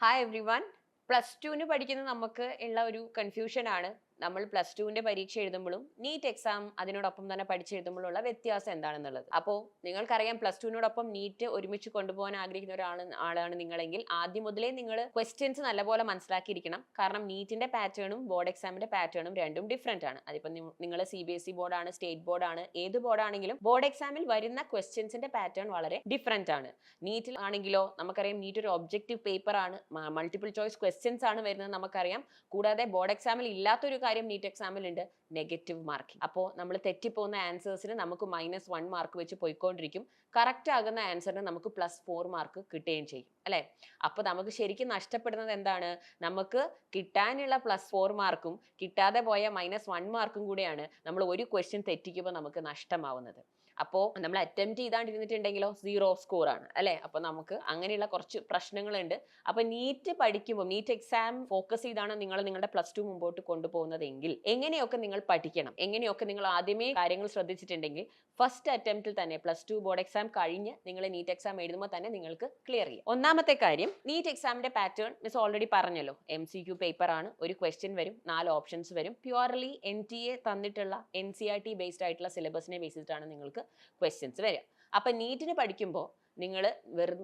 Hi every one. Plus ടുവിന് പഠിക്കുന്ന നമുക്ക് ഉള്ള ഒരു കൺഫ്യൂഷൻ ആണ് നമ്മൾ പ്ലസ് ടുവിന്റെ പരീക്ഷ എഴുതുമ്പോഴും നീറ്റ് എക്സാം അതിനോടൊപ്പം തന്നെ പഠിച്ചെഴുതുമ്പോഴുള്ള വ്യത്യാസം എന്താണെന്നുള്ളത്. അപ്പോൾ നിങ്ങൾക്കറിയാം, പ്ലസ് ടുവിനോടൊപ്പം നീറ്റ് ഒരുമിച്ച് കൊണ്ടുപോകാൻ ആഗ്രഹിക്കുന്ന ആളാണ് നിങ്ങളെങ്കിൽ ആദ്യം മുതലേ നിങ്ങൾ ക്വസ്റ്റ്യൻസ് നല്ലപോലെ മനസ്സിലാക്കിയിരിക്കണം. കാരണം നീറ്റിന്റെ പാറ്റേണും ബോർഡ് എക്സാമിന്റെ പാറ്റേണും രണ്ടും ഡിഫറെന്റ് ആണ്. അതിപ്പോൾ നിങ്ങൾ CBSE ബോർഡാണ്, സ്റ്റേറ്റ് ബോർഡാണ്, ഏത് ബോർഡാണെങ്കിലും ബോർഡ് എക്സാമിൽ വരുന്ന ക്വസ്റ്റ്യൻസിന്റെ പാറ്റേൺ വളരെ ഡിഫറെന്റ് ആണ്. നീറ്റിൽ ആണെങ്കിലോ നമുക്കറിയാം, നീറ്റ് ഒരു ഒബ്ജക്റ്റീവ് പേപ്പർ ആണ്, മൾട്ടിപ്പിൾ ചോയ്സ് ക്വസ്റ്റ്യൻസ് ആണ് വരുന്നത് നമുക്കറിയാം. കൂടാതെ ബോർഡ് എക്സാമിൽ ഇല്ലാത്തൊരു കാര്യം നീറ്റ് എക്സാമിൽ ഉണ്ട്, നെഗറ്റീവ് മാർക്കിംഗ്. അപ്പോൾ നമ്മൾ തെറ്റിപ്പോകുന്ന ആൻസേഴ്സിന് നമുക്ക് -1 മാർക്ക് വെച്ച് പോയിക്കൊണ്ടിരിക്കും. കറക്റ്റ് ആകുന്ന ആൻസറിന് നമുക്ക് +4 മാർക്ക് കിട്ടുകയും ചെയ്യും, അല്ലെ? അപ്പൊ നമുക്ക് ശരിക്കും നഷ്ടപ്പെടുന്നത് എന്താണ്? നമുക്ക് കിട്ടാനുള്ള +4 മാർക്കും കിട്ടാതെ പോയ -1 മാർക്കും കൂടെയാണ് നമ്മൾ ഒരു ക്വസ്റ്റ്യൻ തെറ്റിക്കുമ്പോൾ നമുക്ക് നഷ്ടമാവുന്നത്. അപ്പോൾ നമ്മൾ അറ്റംപ്റ്റ് ചെയ്താണ്ടിരുന്നിട്ടുണ്ടെങ്കിലോ 0 സ്കോർ ആണ്, അല്ലെ? അപ്പൊ നമുക്ക് അങ്ങനെയുള്ള കുറച്ച് പ്രശ്നങ്ങളുണ്ട്. അപ്പൊ നീറ്റ് പഠിക്കുമ്പോൾ, നീറ്റ് എക്സാം ഫോക്കസ് ചെയ്താണ് നിങ്ങൾ നിങ്ങളുടെ പ്ലസ് ടു മുമ്പോട്ട് കൊണ്ടുപോകുന്നതെങ്കിൽ എങ്ങനെയൊക്കെ നിങ്ങൾ പഠിക്കണം, എങ്ങനെയൊക്കെ നിങ്ങൾ ആദ്യമേ കാര്യങ്ങൾ ശ്രദ്ധിച്ചിട്ടുണ്ടെങ്കിൽ ഫസ്റ്റ് അറ്റംപ്റ്റിൽ തന്നെ പ്ലസ് ടു ബോർഡ് എക്സാം കഴിഞ്ഞ് നിങ്ങൾ നീറ്റ് എക്സാം എഴുതുമ്പോൾ തന്നെ നിങ്ങൾക്ക് ക്ലിയർ ചെയ്യാം. ഒന്നാമത്തെ കാര്യം, നീറ്റ് എക്സാമിന്റെ പാറ്റേൺ മിസ് ഓൾറെഡി പറഞ്ഞല്ലോ. MCQ പേപ്പർ ആണ്, ഒരു ക്വസ്റ്റ്യൻ വരും, 4 ഓപ്ഷൻസ് വരും. പ്യുവർലി NTA തന്നിട്ടുള്ള NCERT ബേസ്ഡ് ആയിട്ടുള്ള സിലബസിനെ ബേസ് ചെയ്തിട്ടാണ് നിങ്ങൾക്ക് ക്വസ്റ്റ്യൻസ് വരിക. അപ്പൊ നീറ്റിന് പഠിക്കുമ്പോൾ നിങ്ങൾ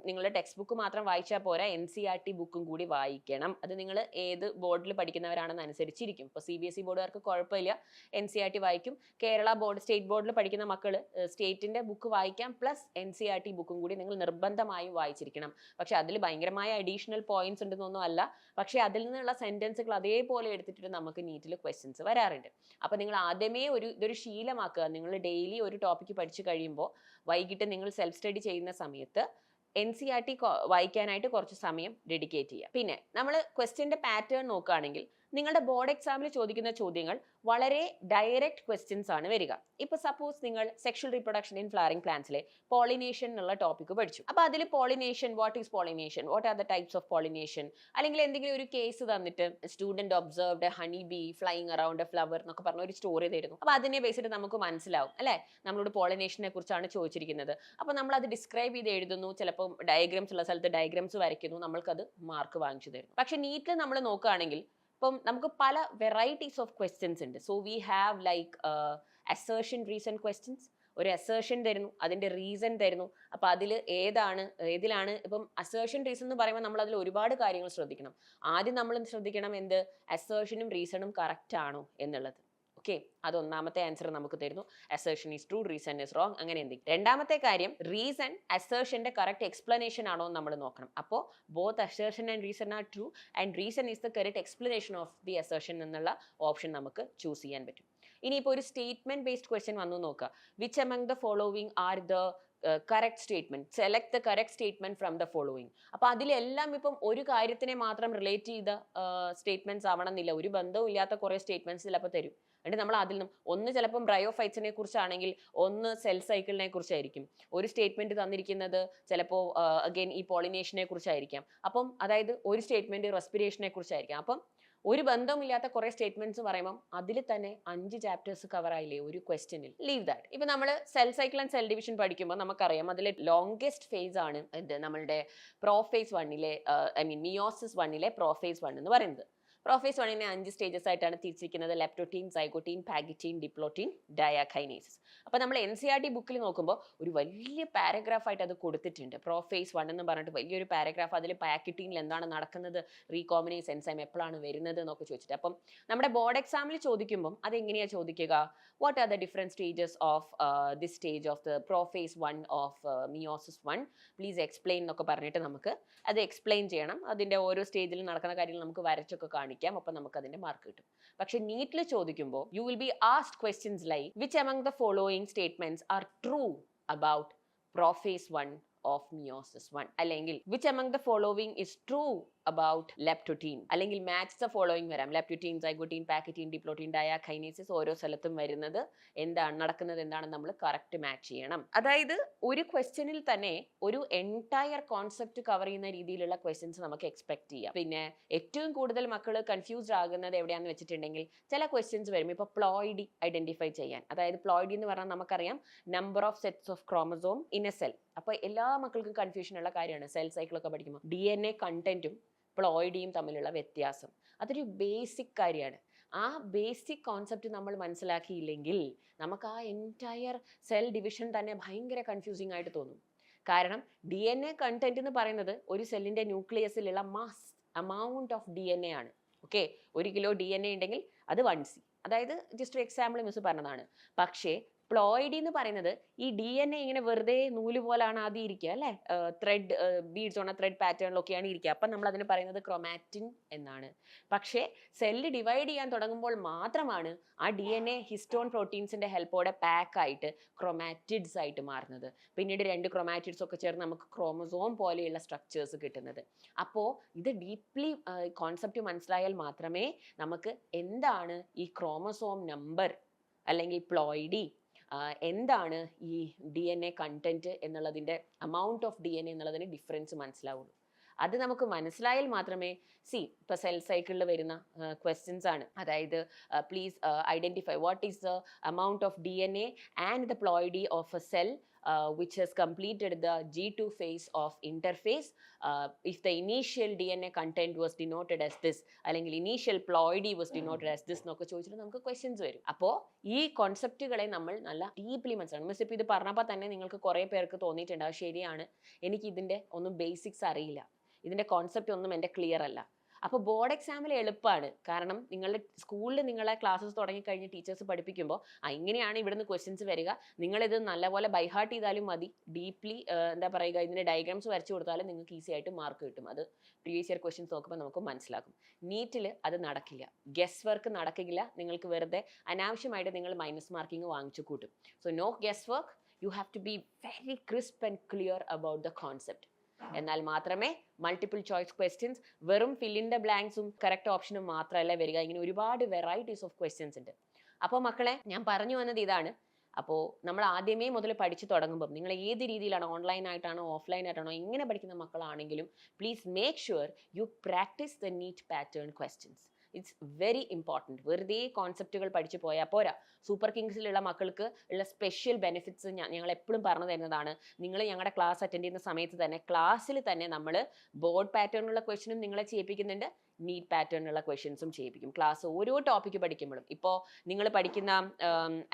നിങ്ങളുടെ ടെക്സ്റ്റ് ബുക്ക് മാത്രം വായിച്ചാൽ പോരാ, NCERT ബുക്കും കൂടി വായിക്കണം. അത് നിങ്ങൾ ഏത് ബോർഡിൽ പഠിക്കുന്നവരാണെന്ന് അനുസരിച്ചിരിക്കും. ഇപ്പോൾ CBSE ബോർഡുകാർക്ക് കുഴപ്പമില്ല, NCERT വായിക്കും. കേരള ബോർഡ്, സ്റ്റേറ്റ് ബോർഡിൽ പഠിക്കുന്ന മക്കൾ സ്റ്റേറ്റിന്റെ ബുക്ക് വായിക്കാം, പ്ലസ് NCERT ബുക്കും കൂടി നിങ്ങൾ നിർബന്ധമായും വായിച്ചിരിക്കണം. പക്ഷെ അതിൽ ഭയങ്കരമായ അഡീഷണൽ പോയിന്റ്സ് ഉണ്ടെന്നൊന്നും അല്ല, പക്ഷെ അതിൽ നിന്നുള്ള സെന്റൻസുകൾ അതേപോലെ എടുത്തിട്ട് നമുക്ക് നീറ്റിൽ ക്വസ്റ്റ്യൻസ് വരാറുണ്ട്. അപ്പൊ നിങ്ങൾ ആദ്യമേ ഇതൊരു ശീലമാക്കുക. നിങ്ങൾ ഡെയിലി ഒരു ടോപ്പിക്ക് പഠിച്ചു കഴിയുമ്പോൾ വൈകിട്ട് നിങ്ങൾ സെൽഫ് സ്റ്റഡി ചെയ്യുന്ന സമയത്ത് NCERT വായിക്കാനായിട്ട് കുറച്ച് സമയം ഡെഡിക്കേറ്റ് ചെയ്യുക. പിന്നെ നമ്മൾ ക്വസ്റ്റ്യന്റെ പാറ്റേൺ നോക്കുകയാണെങ്കിൽ നിങ്ങളുടെ ബോർഡ് എക്സാമിൽ ചോദിക്കുന്ന ചോദ്യങ്ങൾ വളരെ ഡയറക്റ്റ് ക്വസ്റ്റ്യൻസ് ആണ് വരിക. ഇപ്പൊ സപ്പോസ് നിങ്ങൾ സെക്ഷൽ റീപ്രൊഡക്ഷൻ ഇൻ ഫ്ലവറിംഗ് പ്ലാന്റ്സിലെ പോളിനേഷൻ എന്നുള്ള ടോപ്പിക് പഠിച്ചു. അപ്പൊ അതിൽ pollination, what is pollination, what are the types of pollination, അല്ലെങ്കിൽ എന്തെങ്കിലും ഒരു കേസ് തന്നിട്ട് student observed honey bee flying around a flower എന്നൊക്കെ പറഞ്ഞ ഒരു സ്റ്റോറി തരുന്നു. അപ്പൊ അതിനെ ബേസിട്ട് നമുക്ക് മനസ്സിലാവും, അല്ലെ, നമ്മളോട് പോളിനേഷനെ കുറിച്ചാണ് ചോദിച്ചിരിക്കുന്നത്. അപ്പൊ നമ്മൾ അത് ഡിസ്ക്രൈബ് ചെയ്ത് എഴുതുന്നു, ചിലപ്പോൾ ഡയഗ്രാംസ് ഉള്ള സ്ഥലത്ത് ഡയഗ്രാംസ് വരയ്ക്കുന്നു, നമ്മൾക്കത് മാർക്ക് വാങ്ങിച്ചു തരുന്നു. പക്ഷെ നീറ്റിൽ നമ്മൾ നോക്കുകയാണെങ്കിൽ ഇപ്പം നമുക്ക് പല വെറൈറ്റീസ് ഓഫ് ക്വസ്റ്റ്യൻസ് ഉണ്ട്. So we have like assertion reason questions. ഒരു അസേർഷൻ തരുന്നു, അതിന്റെ റീസൺ തരുന്നു. അപ്പൊ ഏതിലാണ് ഇപ്പം അസേർഷൻ റീസൺ എന്ന് പറയുമ്പോൾ നമ്മൾ അതിൽ ഒരുപാട് കാര്യങ്ങൾ ശ്രദ്ധിക്കണം. ആദ്യം നമ്മൾ ശ്രദ്ധിക്കണം എന്ത്, അസേർഷനും റീസണും കറക്റ്റ് ആണോ എന്നുള്ളത്. ഓക്കെ, അത് ഒന്നാമത്തെ ആൻസർ നമുക്ക് തരുന്നു. Assertion is true, reason is wrong, അങ്ങനെ എന്തെങ്കിലും. രണ്ടാമത്തെ കാര്യം, റീസൺ അസേർഷന്റെ കറക്റ്റ് എക്സ്പ്ലനേഷൻ ആണോ എന്ന് നമ്മൾ നോക്കണം. അപ്പോൾ both assertion and reason are true and reason is the correct explanation of the assertion എന്നുള്ള ഓപ്ഷൻ നമുക്ക് ചൂസ് ചെയ്യാൻ പറ്റും. ഇനിയിപ്പോൾ ഒരു സ്റ്റേറ്റ്മെന്റ് ബേസ്ഡ് ക്വസ്റ്റ്യൻ വന്നു നോക്കുക. Which among the following are the correct statement, select the correct statement from the following. അപ്പൊ അതിലെല്ലാം ഇപ്പം ഒരു കാര്യത്തിനെ മാത്രം റിലേറ്റ് ചെയ്ത സ്റ്റേറ്റ്മെന്റ്സ് ആവണമെന്നില്ല. ഒരു ബന്ധവും ഇല്ലാത്ത കുറെ സ്റ്റേറ്റ്മെന്റ്സ് ചിലപ്പോൾ തരും. എന്നിട്ട് നമ്മൾ അതിൽ നിന്നും ഒന്ന് ചിലപ്പം ബ്രയോഫൈറ്റ്സിനെ കുറിച്ചാണെങ്കിൽ ഒന്ന് സെൽ സൈക്കിളിനെ കുറിച്ചായിരിക്കും. ഒരു സ്റ്റേറ്റ്മെന്റ് തന്നിരിക്കുന്നത് ചിലപ്പോൾ അഗൈൻ ഈ പോളിനേഷനെ കുറിച്ചായിരിക്കാം. അപ്പം അതായത് ഒരു സ്റ്റേറ്റ്മെന്റ് റെസ്പിറേഷനെ കുറിച്ചായിരിക്കാം. അപ്പം ഒരു ബന്ധമില്ലാത്ത കുറെ സ്റ്റേറ്റ്മെന്റ്സ് പറയുമ്പോൾ അതിൽ തന്നെ 5 ചാപ്റ്റേഴ്സ് കവർ ആയില്ലേ ഒരു ക്വസ്റ്റ്യനിൽ. Leave that. ഇപ്പൊ നമ്മൾ cell cycle and cell division പഠിക്കുമ്പോൾ നമുക്കറിയാം അതിലെ ലോങ്ഗസ്റ്റ് ഫേസ് ആണ് നമ്മളുടെ പ്രോഫേസ് 1-ലെ മിയോസിസ് 1-ലെ പ്രോഫേസ് 1 എന്ന് പറയുന്നത്. പ്രോഫേസ് 1-നെ 5 സ്റ്റേജസ് ആയിട്ടാണ് തിരിച്ചിരിക്കുന്നത്: ലെപ്റ്റോട്ടീൻ, സൈഗോട്ടീൻ, പാഗിറ്റീൻ, ഡിപ്ലോട്ടീൻ, ഡയാകൈനേസിസ്. അപ്പൊ നമ്മൾ NCERT ബുക്കിൽ നോക്കുമ്പോൾ ഒരു വലിയ പാരഗ്രാഫ് ആയിട്ട് അത് കൊടുത്തിട്ടുണ്ട്. പ്രോഫേസ് 1 എന്ന് പറഞ്ഞിട്ട് വലിയൊരു പാരഗ്രാഫ്. അതിൽ പാഗിറ്റീനിൽ എന്താണ് നടക്കുന്നത്, റീകോമിനേസ് എൻസൈം എപ്പോഴാണ് വരുന്നത് എന്നൊക്കെ ചോദിച്ചിട്ട്. അപ്പം നമ്മുടെ ബോർഡ് എക്സാമിൽ ചോദിക്കുമ്പോൾ അതെങ്ങനെയാണ് ചോദിക്കുക? What are the different stages of this stage of the prophase 1 of meiosis 1, please explain എന്നൊക്കെ പറഞ്ഞിട്ട് നമുക്ക് അത് എക്സ്പ്ലെയിൻ ചെയ്യണം. അതിന്റെ ഓരോ സ്റ്റേജിൽ നടക്കുന്ന കാര്യങ്ങൾ നമുക്ക് വരച്ചൊക്കെ കാണിക്കാം. അപ്പം നമുക്ക് അതിന്റെ മാർക്ക് കിട്ടും. പക്ഷെ നീറ്റിൽ ചോദിക്കുമ്പോൾ you will be asked questions like which among the following statements are true about prophase 1 of meiosis 1, അല്ലെങ്കിൽ which among the following is true about leptotene, അല്ലെങ്കിൽ മാച്ച് ദ ഫോളോയിങ് വരാം. Leptotene, zygotene, pachytene, diplotene, diakinesis. ഓരോ സ്ഥലത്തും വരുന്നത് നടക്കുന്നത് എന്താണെന്ന് നമ്മൾ correct match ചെയ്യണം. അതായത് ഒരു ക്വസ്റ്റ്യനിൽ തന്നെ ഒരു എൻറ്റയർ കോൺസെപ്റ്റ് കവർ ചെയ്യുന്ന രീതിയിലുള്ള ക്വസ്റ്റ്യൻസ് നമുക്ക് എക്സ്പെക്ട് ചെയ്യാം. പിന്നെ ഏറ്റവും കൂടുതൽ മക്കൾ കൺഫ്യൂസ്ഡ് ആകുന്നത് എവിടെയാണെന്ന് വെച്ചിട്ടുണ്ടെങ്കിൽ ചില ക്വസ്റ്റ്യൻസ് വരും. ഇപ്പോൾ പ്ലോയിഡി ഐഡന്റിഫൈ ചെയ്യാൻ. അതായത് പ്ലോയിഡി എന്ന് പറഞ്ഞാൽ നമുക്കറിയാം number of sets of chromosome in A cell. അപ്പോൾ എല്ലാ മക്കൾക്കും കൺഫ്യൂഷൻ ഉള്ള കാര്യമാണ് സെൽ സൈക്കിൾ ഒക്കെ പഠിക്കുമ്പോൾ. DNA കണ്ടന്റും പ്ലോയിഡിയും തമ്മിലുള്ള വ്യത്യാസം. അതൊരു ബേസിക് കാര്യമാണ്. ആ ബേസിക് കോൺസെപ്റ്റ് നമ്മൾ മനസ്സിലാക്കിയില്ലെങ്കിൽ നമുക്ക് ആ എൻറ്റയർ സെൽ ഡിവിഷൻ തന്നെ ഭയങ്കര കൺഫ്യൂസിങ് ആയിട്ട് തോന്നും. കാരണം DNA കണ്ടന്റ് എന്ന് പറയുന്നത് ഒരു സെല്ലിന്റെ ന്യൂക്ലിയസിലുള്ള മാസ് amount of DNA ആണ്. ഓക്കെ, 1 കിലോ DNA ഉണ്ടെങ്കിൽ അത് 1C. അതായത് ജസ്റ്റ് ഒരു എക്സാമ്പിൾ മിസ് പറഞ്ഞതാണ്. പക്ഷേ പ്ലോയിഡി എന്ന് പറയുന്നത് ഈ DNA ഇങ്ങനെ വെറുതെ നൂല് പോലാണ് ആദ്യം ഇരിക്കുക അല്ലെ, ത്രെഡ് ബീഡ്സ് ഓൺ ത്രെഡ് പാറ്റേണിലൊക്കെയാണ് ഇരിക്കുക. അപ്പം നമ്മൾ അതിന് പറയുന്നത് ക്രൊമാറ്റിൻ എന്നാണ്. പക്ഷേ സെല്ല് ഡിവൈഡ് ചെയ്യാൻ തുടങ്ങുമ്പോൾ മാത്രമാണ് ആ DNA ഹിസ്റ്റോൺ പ്രോട്ടീൻസിന്റെ ഹെൽപ്പോടെ പാക്ക് ആയിട്ട് ക്രൊമാറ്റിഡ്സ് ആയിട്ട് മാറുന്നത്. പിന്നീട് 2 ക്രൊമാറ്റിഡ്സ് ഒക്കെ ചേർന്ന് നമുക്ക് ക്രോമസോം പോലെയുള്ള സ്ട്രക്ചേഴ്സ് കിട്ടുന്നത്. അപ്പോൾ ഇത് ഡീപ്ലി കോൺസെപ്റ്റ് മനസ്സിലായാൽ മാത്രമേ നമുക്ക് എന്താണ് ഈ ക്രോമസോം നമ്പർ അല്ലെങ്കിൽ പ്ലോയിഡി, എന്താണ് ഈ DNA കണ്ടന്റ് എന്നുള്ളതിൻ്റെ amount ഓഫ് DNA എന്നുള്ളതിന് ഡിഫറൻസ് മനസ്സിലാവുള്ളൂ. അത് നമുക്ക് മനസ്സിലായാൽ മാത്രമേ ഇപ്പൊ സെൽ സൈക്കിളിൽ വരുന്ന ക്വസ്റ്റ്യൻസ് ആണ്. അതായത് please identify what is the amount of DNA and the ploidy of A cell which has completed the G2 phase of interphase. If the initial DNA content was denoted as this, അല്ലെങ്കിൽ initial ploidy was denoted as this എന്നൊക്കെ ചോദിച്ചിട്ട് നമുക്ക് questions വരും. അപ്പോൾ ഈ കോൺസെപ്റ്റുകളെ നമ്മൾ നല്ല deeply മനസ്സിലാക്കണം. മിസ് ഇപ്പോൾ ഇത് പറഞ്ഞപ്പോൾ തന്നെ നിങ്ങൾക്ക് കുറേ പേർക്ക് തോന്നിയിട്ടുണ്ടാവും ശരിയാണ്, എനിക്ക് ഇതിൻ്റെ ഒന്നും ബേസിക്സ് അറിയില്ല, ഇതിൻ്റെ കോൺസെപ്റ്റ് ഒന്നും എൻ്റെ ക്ലിയർ അല്ല. അപ്പോൾ ബോർഡ് എക്സാമിൽ എളുപ്പമാണ്. കാരണം നിങ്ങളുടെ സ്കൂളിൽ നിങ്ങളെ ക്ലാസ്സസ് തുടങ്ങിക്കഴിഞ്ഞ് ടീച്ചേഴ്സ് പഠിപ്പിക്കുമ്പോൾ ഇങ്ങനെയാണ് ഇവിടുന്ന് ക്വസ്റ്റ്യൻസ് വരിക, നിങ്ങളിത് നല്ലപോലെ ബൈഹാർട്ട് ചെയ്താലും മതി, ഡീപ്ലി എന്താ പറയുക ഇതിൻ്റെ ഡയഗ്രാംസ് വരച്ചു കൊടുത്താലും നിങ്ങൾക്ക് ഈസി ആയിട്ട് മാർക്ക് കിട്ടും. അത് പ്രീവിയസ് ഇയർ ക്വസ്റ്റ്യൻസ് നോക്കുമ്പോൾ നമുക്ക് മനസ്സിലാക്കും. നീറ്റിൽ അത് നടക്കില്ല, ഗസ് വർക്ക് നടക്കില്ല. നിങ്ങൾക്ക് വെറുതെ അനാവശ്യമായിട്ട് നിങ്ങൾ മൈനസ് മാർക്കിംഗ് വാങ്ങിച്ചു കൂട്ടും. So no guesswork, you have to be very crisp and clear about the concept. എന്നാൽ മാത്രമേ മൾട്ടിപ്പിൾ ചോയ്സ് ക്വസ്റ്റ്യൻസ് വെറും ഫിൽ ഇൻ ദ ബ്ലാങ്ക്സും കറക്റ്റ് ഓപ്ഷനും മാത്രമല്ല വരിക, ഇങ്ങനെ ഒരുപാട് വെറൈറ്റീസ് ഓഫ് ക്വസ്റ്റ്യൻസ് ഉണ്ട്. അപ്പോൾ മക്കളെ ഞാൻ പറഞ്ഞു വന്നത് ഇതാണ്. അപ്പോൾ നമ്മൾ ആദ്യമേ മുതൽ പഠിച്ചു തുടങ്ങുമ്പം നിങ്ങൾ ഏത് രീതിയിലാണ്, ഓൺലൈൻ ആയിട്ടാണോ ഓഫ്ലൈൻ ആയിട്ടാണോ എങ്ങനെ പഠിക്കുന്ന മക്കളാണെങ്കിലും please make sure you practice the NEET pattern questions. It's very important. വെറുതെ കോൺസെപ്റ്റുകൾ പഠിച്ചു പോയാൽ പോരാ. സൂപ്പർ കിങ്സിലുള്ള മക്കൾക്ക് ഉള്ള സ്പെഷ്യൽ ബെനിഫിറ്റ്സ് ഞങ്ങൾ എപ്പോഴും പറഞ്ഞു തരുന്നതാണ്. നിങ്ങൾ ഞങ്ങളുടെ ക്ലാസ് അറ്റൻഡ് ചെയ്യുന്ന സമയത്ത് തന്നെ ക്ലാസ്സിൽ തന്നെ നമ്മൾ ബോർഡ് പാറ്റേണിലുള്ള ക്വസ്റ്റ്യനും നിങ്ങളെ ചെയ്യിപ്പിക്കുന്നുണ്ട്, നീറ്റ് പാറ്റേണിലുള്ള ക്വസ്റ്റ്യൻസും ചെയ്യിപ്പിക്കും. ക്ലാസ് ഓരോ ടോപ്പിക്ക് പഠിക്കുമ്പോഴും. ഇപ്പോൾ നിങ്ങൾ പഠിക്കുന്ന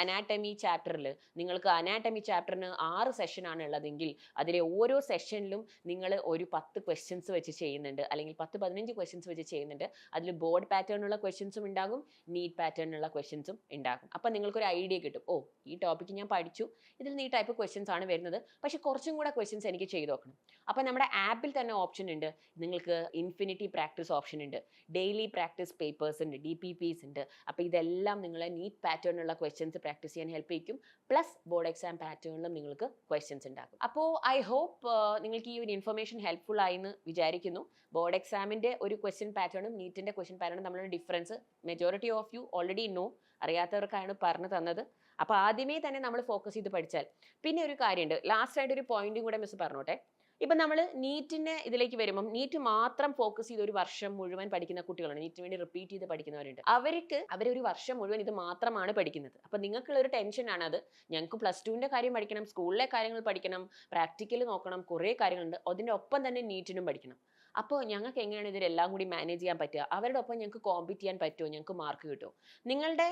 അനാറ്റമി ചാപ്റ്ററിൽ നിങ്ങൾക്ക് അനാറ്റമി ചാപ്റ്ററിന് 6 സെഷനാണ് ഉള്ളതെങ്കിൽ അതിലെ ഓരോ സെഷനിലും നിങ്ങൾ ഒരു 10 ക്വസ്റ്റ്യൻസ് വെച്ച് ചെയ്യുന്നുണ്ട്, അല്ലെങ്കിൽ 10-15 ക്വസ്റ്റ്യൻസ് വെച്ച് ചെയ്യുന്നുണ്ട്. അതിൽ ബോർഡ് പാറ്റേണിലുള്ള ക്വസ്റ്റ്യൻസും ഉണ്ടാകും, നീറ്റ് പാറ്റേണിലുള്ള ക്വസ്റ്റ്യൻസും ഉണ്ടാകും. അപ്പം നിങ്ങൾക്കൊരു ഐഡിയ കിട്ടും, ഓ ഈ ടോപ്പിക്ക് ഞാൻ പഠിച്ചു, ഇതിൽ ഈ ടൈപ്പ് ക്വസ്റ്റ്യൻസ് ആണ് വരുന്നത്, പക്ഷേ കുറച്ചും കൂടെ ക്വസ്റ്റ്യൻസ് എനിക്ക് ചെയ്ത് നോക്കണം. അപ്പം നമ്മുടെ ആപ്പിൽ തന്നെ ഓപ്ഷൻ ഉണ്ട്, നിങ്ങൾക്ക് ഇൻഫിനിറ്റി പ്രാക്ടീസ് ഓപ്ഷൻ ഉണ്ട്, ഡെയിലി പ്രാക്ടീസ് പേപ്പേഴ്സ് ഉണ്ട്, DPPs ഉണ്ട്. അപ്പോൾ ഇതെല്ലാം നിങ്ങളെ നീറ്റ് പാറ്റേണിലുള്ള ക്വസ്റ്റ്യൻസ് പ്രാക്ടീസ് ചെയ്യാൻ ഹെൽപ്പ് ചെയ്യും. പ്ലസ് ബോർഡ് എക്സാം പാറ്റേണിലും നിങ്ങൾക്ക് ക്വസ്റ്റ്യൻസ് ഉണ്ടാക്കും. അപ്പോൾ ഐ ഹോപ്പ് നിങ്ങൾക്ക് ഈ ഒരു ഇൻഫർമേഷൻ ഹെൽപ്ഫുൾ ആയെന്ന് വിചാരിക്കുന്നു. ബോർഡ് എക്സാമിൻ്റെ ഒരു ക്വസ്റ്റ്യൻ പാറ്റേണും നീറ്റിൻ്റെ ക്വസ്റ്റ്യൻ പാറ്റേണും തമ്മിലുള്ള difference majority of you already know, അറിയാത്തവർക്കാണ് പറഞ്ഞു തന്നത്. അപ്പോൾ ആദ്യമേ തന്നെ നമ്മൾ ഫോക്കസ് ചെയ്ത് പഠിച്ചാൽ. പിന്നെ ഒരു കാര്യമുണ്ട്, ലാസ്റ്റ് ആയിട്ട് ഒരു പോയിന്റും കൂടെ മിസ് പറഞ്ഞോട്ടെ. ഇപ്പം നമ്മൾ നീറ്റിൻ്റെ ഇതിലേക്ക് വരുമ്പം നീറ്റ് മാത്രം ഫോക്കസ് ചെയ്ത് ഒരു വർഷം മുഴുവൻ പഠിക്കുന്ന കുട്ടികളുണ്ട്, നീറ്റിന് വേണ്ടി റിപ്പീറ്റ് ചെയ്ത് പഠിക്കുന്നവരുണ്ട്. അവരൊരു വർഷം മുഴുവൻ ഇത് മാത്രമാണ് പഠിക്കുന്നത്. അപ്പം നിങ്ങൾക്കുള്ളൊരു ടെൻഷനാണ് അത്. ഞങ്ങൾക്ക് +2ൻ്റെ കാര്യം പഠിക്കണം, സ്കൂളിലെ കാര്യങ്ങൾ പഠിക്കണം, പ്രാക്ടിക്കൽ നോക്കണം, കുറേ കാര്യങ്ങളുണ്ട്. അതിൻ്റെ ഒപ്പം തന്നെ നീറ്റിനും പഠിക്കണം. അപ്പോൾ ഞങ്ങൾക്ക് എങ്ങനെയാണ് ഇതിലെല്ലാം കൂടി മാനേജ് ചെയ്യാൻ പറ്റുക? അവരുടെ ഒപ്പം ഞങ്ങൾക്ക് കോമ്പീറ്റ് ചെയ്യാൻ പറ്റുമോ? ഞങ്ങൾക്ക് മാർക്ക് കിട്ടുമോ? നിങ്ങളുടെ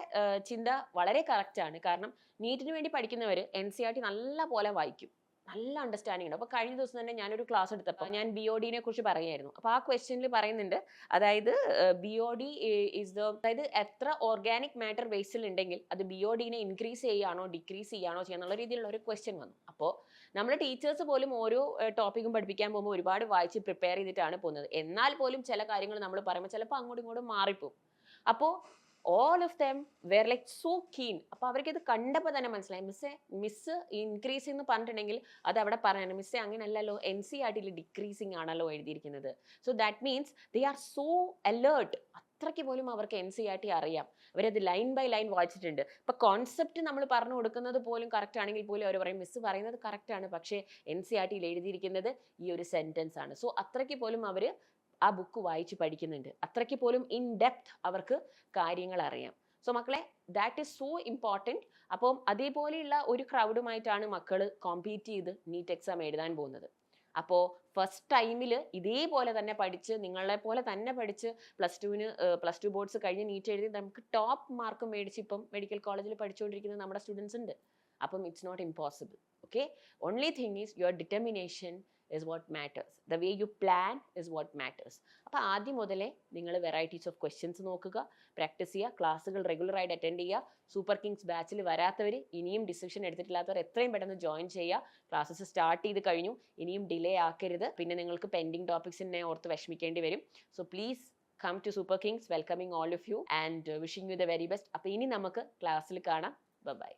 ചിന്ത വളരെ കറക്റ്റാണ്. കാരണം നീറ്റിന് വേണ്ടി പഠിക്കുന്നവർ NCERT നല്ല പോലെ വായിക്കും, നല്ല അണ്ടർസ്റ്റാൻഡിംഗ് ഉണ്ട്. അപ്പോൾ കഴിഞ്ഞ ദിവസം തന്നെ ഞാനൊരു ക്ലാസ് എടുത്തപ്പോൾ ഞാൻ BOD കുറിച്ച് പറയുമായിരുന്നു. അപ്പോൾ ആ ക്വസ്റ്റ്യനിൽ പറയുന്നുണ്ട്, അതായത് BOD അതായത് എത്ര ഓർഗാനിക് മാറ്റർ വേസ്റ്റിൽ ഉണ്ടെങ്കിൽ അത് BOD ഇൻക്രീസ് ചെയ്യുകയാണോ ഡിക്രീസ് ചെയ്യുകയാണോ ചെയ്യാന്നുള്ള രീതിയിലുള്ള ഒരു ക്വസ്റ്റ്യൻ വന്നു. അപ്പോൾ നമ്മുടെ ടീച്ചേഴ്സ് പോലും ഓരോ ടോപ്പിക്കും പഠിപ്പിക്കാൻ പോകുമ്പോൾ ഒരുപാട് വായിച്ച് പ്രിപ്പയർ ചെയ്തിട്ടാണ് പോകുന്നത്. എന്നാൽ പോലും ചില കാര്യങ്ങൾ നമ്മൾ പറയുമ്പോൾ ചിലപ്പോൾ അങ്ങോട്ടും ഇങ്ങോട്ടും മാറിപ്പോകും. അപ്പോൾ all of them were like so keen. അപ്പോൾ അവർക്ക് ഇത് കണ്ടപ്പോൾ തന്നെ മനസ്സിലായി, മിസ് ഇൻക്രീസ് എന്ന് പറഞ്ഞിട്ടുണ്ടെങ്കിൽ അത് അവിടെ പറയണം, മിസ്സേ അങ്ങനെയല്ലല്ലോ, NCERT ഡിക്രീസിങ് ആണല്ലോ എഴുതിയിരിക്കുന്നത്. So that means they are so alert. അത്രയ്ക്ക് പോലും അവർക്ക് NCERT അറിയാം, അവരത് ലൈൻ ബൈ ലൈൻ വായിച്ചിട്ടുണ്ട്. ഇപ്പം കോൺസെപ്റ്റ് നമ്മൾ പറഞ്ഞു കൊടുക്കുന്നത് പോലും കറക്റ്റ് ആണെങ്കിൽ പോലും അവർ പറയും മിസ് പറയുന്നത് കറക്റ്റാണ്, പക്ഷേ NCERT എഴുതിയിരിക്കുന്നത് ഈ ഒരു സെൻറ്റൻസ് ആണ്. സോ അത്രയ്ക്ക് പോലും അവർ ആ ബുക്ക് വായിച്ച് പഠിക്കുന്നുണ്ട്, അത്രയ്ക്ക് പോലും ഇൻ ഡെപ്ത് അവർക്ക് കാര്യങ്ങൾ അറിയാം. സോ മക്കളെ, ദാറ്റ് ഈസ് സോ ഇമ്പോർട്ടൻറ്റ്. അപ്പം അതേപോലെയുള്ള ഒരു ക്രൗഡുമായിട്ടാണ് മക്കൾ കോമ്പീറ്റ് ചെയ്ത് നീറ്റ് എക്സാം എഴുതാൻ പോകുന്നത്. അപ്പോൾ ഫസ്റ്റ് ടൈമിൽ ഇതേപോലെ തന്നെ പഠിച്ച് നിങ്ങളെ പോലെ തന്നെ പഠിച്ച് പ്ലസ് ടു ബോർഡ്സ് കഴിഞ്ഞ് നീറ്റ് എഴുതി നമുക്ക് ടോപ്പ് മാർക്ക് മേടിച്ച് ഇപ്പം മെഡിക്കൽ കോളേജിൽ പഠിച്ചുകൊണ്ടിരിക്കുന്ന നമ്മുടെ സ്റ്റുഡൻസ് ഉണ്ട്. അപ്പം it's not impossible. Okay, only thing is your determination is what matters. The way you plan is what matters. അപ്പോൾ ആദ്യം മുതലേ നിങ്ങൾ വെറൈറ്റീസ് ഓഫ് ക്വസ്റ്റ്യൻസ് നോക്കുക, പ്രാക്ടീസ് ചെയ്യുക, ക്ലാസ്സുകൾ റെഗുലർ ആയിട്ട് അറ്റൻഡ് ചെയ്യുക. സൂപ്പർ കിങ്സ് ബാച്ചിൽ വരാത്തവർ, ഇനിയും ഡിസിഷൻ എടുത്തിട്ടില്ലാത്തവർ എത്രയും പെട്ടെന്ന് ജോയിൻ ചെയ്യുക. ക്ലാസ്സസ് സ്റ്റാർട്ട് ചെയ്ത് കഴിഞ്ഞു, ഇനിയും ഡിലേ ആക്കരുത്. പിന്നെ നിങ്ങൾക്ക് പെൻഡിങ് ടോപ്പിക്സിനെ ഓർത്ത് വിഷമിക്കേണ്ടി വരും. So please come to Super Kings. Welcoming all of you and wishing you the very best. അപ്പോൾ ഇനി നമുക്ക് ക്ലാസ്സിൽ കാണാം. ബൈ.